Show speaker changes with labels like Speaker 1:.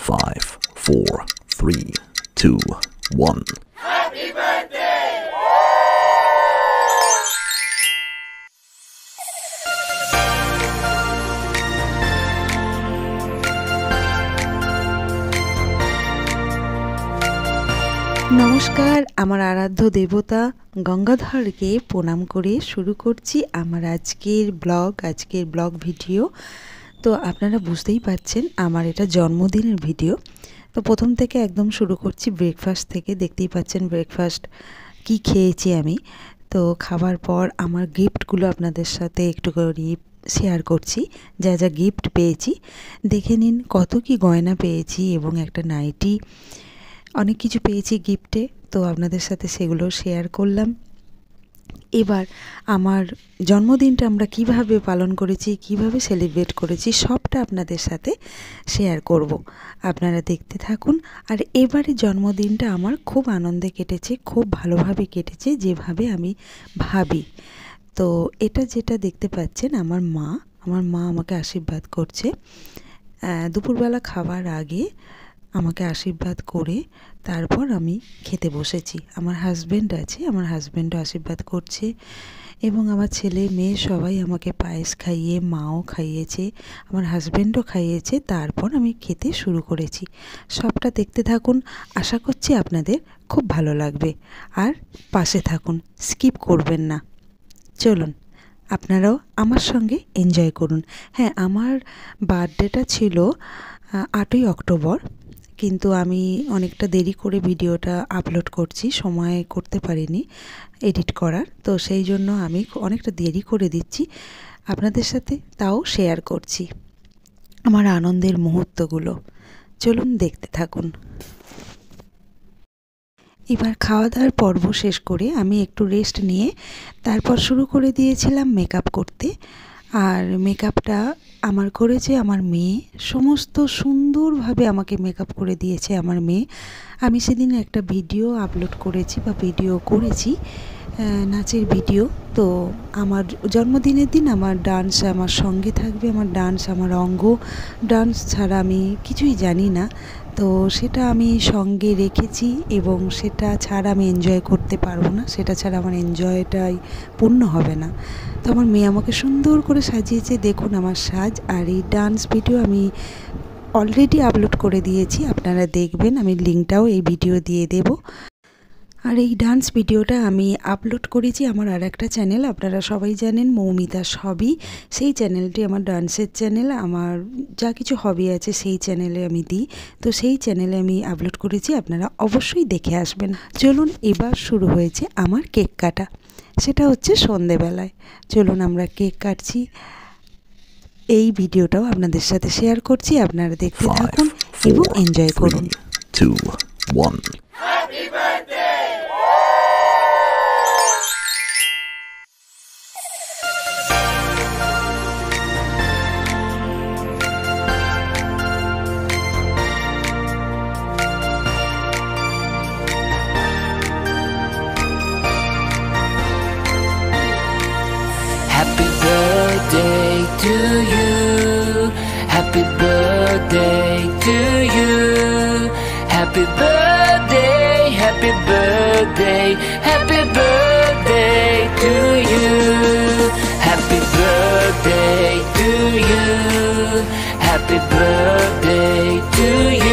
Speaker 1: 5, 4, 3, 2, 1.
Speaker 2: Happy birthday!
Speaker 3: নমস্কার, আমার আরাধ্য দেবতা গঙ্গাধরকে প্রণাম করে শুরু করছি আমার আজকের ব্লগ ভিডিও। তো আপনারা বুঝতেই পারছেন আমার এটা জন্মদিনের ভিডিও। তো প্রথম থেকে একদম শুরু করছি ব্রেকফাস্ট থেকে। দেখতেই পাচ্ছেন ব্রেকফাস্ট কি খেয়েছি আমি। তো খাবার পর আমার গিফটগুলো আপনাদের সাথে একটু করে শেয়ার করছি। যা যা গিফট পেয়েছি দেখে নিন। কত কি গয়না পেয়েছি এবং একটা নাইটি, অনেক কিছু পেয়েছি গিফটে। তো আপনাদের সাথে সেগুলো শেয়ার করলাম। এবার আমার জন্মদিনটা আমরা কিভাবে পালন করেছি, কিভাবে সেলিব্রেট করেছি, সবটা আপনাদের সাথে শেয়ার করব। আপনারা দেখতে থাকুন। আর এবারে জন্মদিনটা আমার খুব আনন্দে কেটেছে, খুব ভালোভাবে কেটেছে, যেভাবে আমি ভাবি। তো এটা যেটা দেখতে পাচ্ছেন আমার মা আমাকে আশীর্বাদ করছে। দুপুরবেলা খাবার আগে আমাকে আশীর্বাদ করে তারপর আমি খেতে বসেছি। আমার হাজব্যান্ড আছে, আমার হাজব্যান্ডও আশীর্বাদ করছে এবং আমার ছেলে মেয়ে সবাই আমাকে পায়েস খাইয়ে, মাও খাইয়েছে, আমার হাজব্যান্ডও খাইয়েছে। তারপর আমি খেতে শুরু করেছি। সবটা দেখতে থাকুন, আশা করছি আপনাদের খুব ভালো লাগবে। আর পাশে থাকুন, স্কিপ করবেন না। চলুন আপনারাও আমার সঙ্গে এনজয় করুন। হ্যাঁ, আমার বার্থডেটা ছিল 8ই অক্টোবর, কিন্তু আমি অনেকটা দেরি করে ভিডিওটা আপলোড করছি, সময় করতে পারিনি এডিট করার। তো সেই জন্য আমি অনেকটা দেরি করে দিচ্ছি আপনাদের সাথে, তাও শেয়ার করছি আমার আনন্দের মুহূর্তগুলো। চলুন দেখতে থাকুন। এবার খাওয়া দাওয়ার পর্ব শেষ করে আমি একটু রেস্ট নিয়ে তারপর শুরু করে দিয়েছিলাম মেকআপ করতে। আর মেকআপটা আমার করেছে আমার মেয়ে, সমস্ত সুন্দরভাবে আমাকে মেকআপ করে দিয়েছে আমার মেয়ে। আমি সেদিন একটা ভিডিও আপলোড করেছি বা ভিডিও করেছি, নাচের ভিডিও। তো আমার জন্মদিনের দিন আমার ডান্স আমার সঙ্গে থাকবে, আমার ডান্স, আমার অঙ্গ ডান্স ছাড়া আমি কিছুই জানি না। তো সেটা আমি সঙ্গে রেখেছি এবং সেটা ছাড়া আমি এনজয় করতে পারবো না, সেটা ছাড়া আমার এনজয়টাই পূর্ণ হবে না। তো আমার মেয়ে আমাকে সুন্দর করে সাজিয়েছে, দেখুন আমার সাজ। আর এই ডান্স ভিডিও আমি অলরেডি আপলোড করে দিয়েছি, আপনারা দেখবেন, আমি লিঙ্কটাও এই ভিডিও দিয়ে দেব। আর এই ডান্স ভিডিওটা আমি আপলোড করেছি আমার আর একটা চ্যানেল, আপনারা সবাই জানেন মৌমিতা সবই, সেই চ্যানেলটি আমার ডান্সের চ্যানেল। আমার যা কিছু হবি আছে সেই চ্যানেলে আমি দিই, তো সেই চ্যানেলে আমি আপলোড করেছি, আপনারা অবশ্যই দেখে আসবেন। চলুন এবার শুরু হয়েছে আমার কেক কাটা, সেটা হচ্ছে সন্ধেবেলায়। চলুন আমরা কেক কাটছি, এই ভিডিওটাও আপনাদের সাথে শেয়ার করছি, আপনারা দেখতে থাকুন এবং এনজয় করুন।
Speaker 1: 2, 1.
Speaker 2: Happy birthday!
Speaker 4: Happy birthday to you. Happy birthday to you. Happy birthday, happy birthday, happy birthday to you. Happy birthday to you. Happy birthday to you.